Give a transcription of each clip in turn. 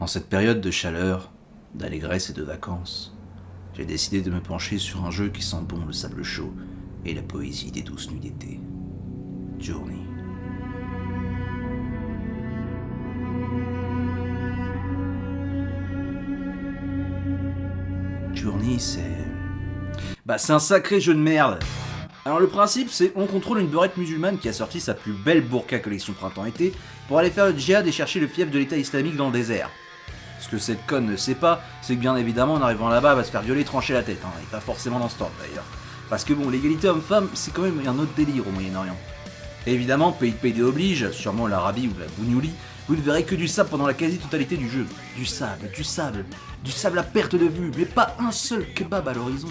En cette période de chaleur, d'allégresse et de vacances, j'ai décidé de me pencher sur un jeu qui sent bon le sable chaud et la poésie des douces nuits d'été. Journey. Journey, c'est un sacré jeu de merde. Alors le principe, c'est on contrôle une beurette musulmane qui a sorti sa plus belle burqa collection printemps-été pour aller faire le djihad et chercher le fief de l'État islamique dans le désert. Ce que cette conne ne sait pas, c'est que bien évidemment en arrivant là-bas, elle va se faire violer et trancher la tête, et pas forcément dans ce temps d'ailleurs. Parce que bon, l'égalité homme-femme, c'est quand même un autre délire au Moyen-Orient. Et évidemment, pays de PD oblige, sûrement l'Arabie ou la Bougnouli, vous ne verrez que du sable pendant la quasi-totalité du jeu. Du sable à perte de vue, mais pas un seul kebab à l'horizon.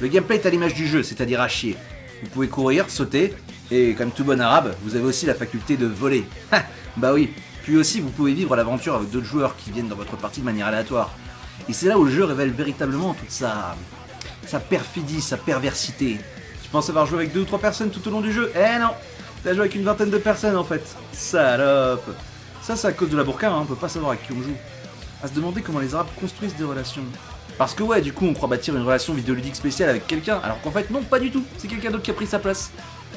Le gameplay est à l'image du jeu, c'est-à-dire à chier. Vous pouvez courir, sauter, et comme tout bon arabe, vous avez aussi la faculté de voler. Ha, bah oui. Puis aussi, vous pouvez vivre l'aventure avec d'autres joueurs qui viennent dans votre partie de manière aléatoire. Et c'est là où le jeu révèle véritablement toute sa perfidie, sa perversité. Tu penses avoir joué avec 2 ou 3 personnes tout au long du jeu? Eh non, t'as joué avec une vingtaine de personnes en fait. Salope. Ça c'est à cause de la burqa, on peut pas savoir avec qui on joue. À se demander comment les arabes construisent des relations. Parce que ouais, du coup on croit bâtir une relation vidéoludique spéciale avec quelqu'un, alors qu'en fait non, pas du tout, c'est quelqu'un d'autre qui a pris sa place.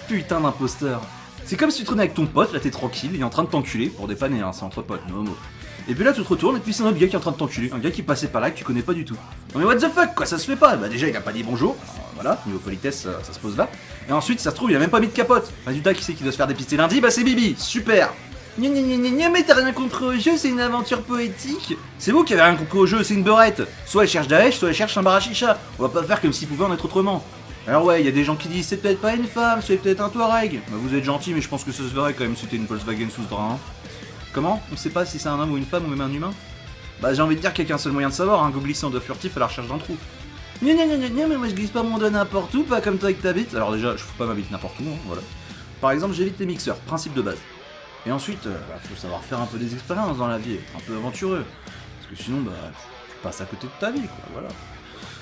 Putain d'imposteur. C'est comme si tu traînais avec ton pote, là t'es tranquille, il est en train de t'enculer, pour dépanner, c'est entre potes, no homo. Et puis là tu te retournes et puis c'est un autre gars qui est en train de t'enculer, un gars qui passait par là que tu connais pas du tout. Non mais what the fuck quoi, ça se fait pas. Bah déjà il a pas dit bonjour, alors, voilà, niveau politesse ça se pose là. Et ensuite ça se trouve il a même pas mis de capote. Résultat qui c'est qui doit se faire dépister lundi? Bah c'est Bibi, super. Gna gna gna gna, mais t'as rien compris au jeu, c'est une aventure poétique. C'est vous qui avez rien compris au jeu, c'est une beurette. Soit elle cherche Daesh, soit elle cherche un bar à chicha. On va pas faire comme s'il pouvait en être autrement. Alors ouais, il y a des gens qui disent c'est peut-être pas une femme, c'est peut-être un Touareg. Bah vous êtes gentil, mais je pense que ça se verrait quand même si c'était une Volkswagen sous ce drap. Comment? On sait pas si c'est un homme ou une femme ou même un humain? Bah j'ai envie de dire qu'il y a qu'un seul moyen de savoir, go glisser en doigt furtif à la recherche d'un trou. Gna gna gna gna, mais moi je glisse pas mon doigt n'importe où, pas comme toi avec ta bite. Alors déjà, je fous pas ma bite n'importe où, voilà. Par exemple, j'évite les mixeurs, principe de base. Et ensuite, faut savoir faire un peu des expériences dans la vie, être un peu aventureux. Parce que sinon, tu passes à côté de ta vie, quoi, voilà.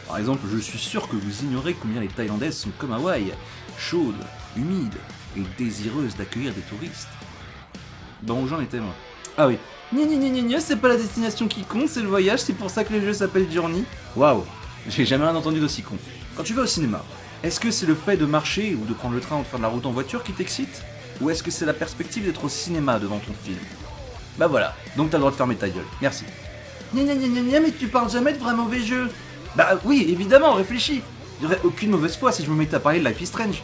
Par exemple, je suis sûr que vous ignorez combien les Thaïlandaises sont comme Hawaï, chaudes, humides et désireuses d'accueillir des touristes. Bon, où j'en étais moi? Ah oui. Gna gna gna gna, c'est pas la destination qui compte, c'est le voyage, c'est pour ça que le jeu s'appelle Journey. Waouh, j'ai jamais rien entendu d'aussi con. Quand tu vas au cinéma, est-ce que c'est le fait de marcher ou de prendre le train ou de faire de la route en voiture qui t'excite? Ou est-ce que c'est la perspective d'être au cinéma devant ton film? Bah voilà, donc t'as le droit de fermer ta gueule, merci. Gna gna gna gna gna, mais tu parles jamais de vrais mauvais jeux. Bah oui, évidemment, réfléchis. J'aurais aucune mauvaise foi si je me mettais à parler de Life is Strange.